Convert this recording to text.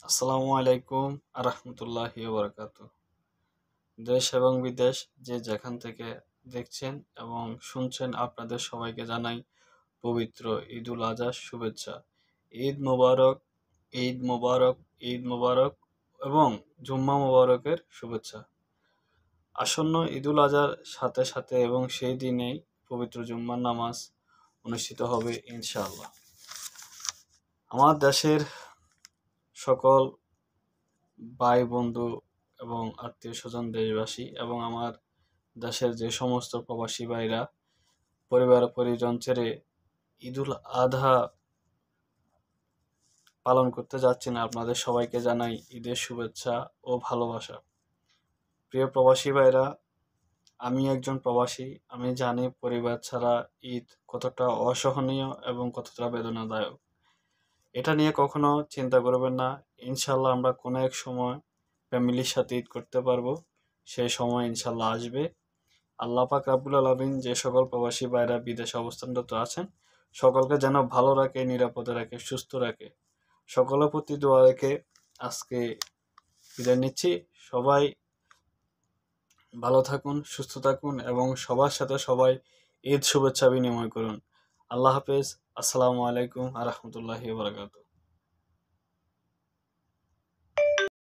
আসসালামু আলাইকুম আরহামতুল্লাহি ওয়া বারাকাতুহু। দেশ এবং বিদেশ যে যেখান থেকে দেখছেন এবং শুনছেন আপনাদের সবাইকে জানাই পবিত্র ঈদুল আজহার শুভেচ্ছা। ঈদ মোবারক, ঈদ মোবারক, ঈদ মোবারক এবং জুম্মা মোবারকের শুভেচ্ছা। আসন্ন ঈদুল আজহার সাথে সাথে এবং সেই দিনেই পবিত্র জুম্মার নামাজ অনুষ্ঠিত হবে ইনশাআল্লাহ। আমার দেশের সকল ভাই বন্ধু এবং আত্মীয় স্বজন দেশবাসী এবং আমার দেশের যে সমস্ত প্রবাসী ভাইরা পরিবার পরিজন ছেড়ে ঈদুল আধা পালন করতে যাচ্ছেন, আপনাদের সবাইকে জানাই ঈদের শুভেচ্ছা ও ভালোবাসা। প্রিয় প্রবাসী ভাইরা, আমি একজন প্রবাসী। আমি জানি পরিবার ছাড়া ঈদ কতটা অসহনীয় এবং কতটা বেদনাদায়ক। এটা নিয়ে কখনো চিন্তা করবেন না। ইনশাল্লাহ আমরা কোনো এক সময় ফ্যামিলির সাথে ঈদ করতে পারবো। সেই সময় ইনশাল্লাহ আসবে। আল্লাহ পাক রাব্বুল আলামিন যে সকল প্রবাসী ভাইরা বিদেশে অবস্থানরত আছেন, সকলকে যেন ভালো রাখে, নিরাপদে রাখে, সুস্থ রাখে। সকলের প্রতি দোয়া রেখে আজকে বিদায় নিচ্ছি। সবাই ভালো থাকুন, সুস্থ থাকুন এবং সবার সাথে সবাই ঈদ শুভেচ্ছা বিনিময় করুন। আল্লাহ হাফেজ। আসসালামু আলাইকুম আ রহমতুল্লাহি ওয়া বারাকাতুহু।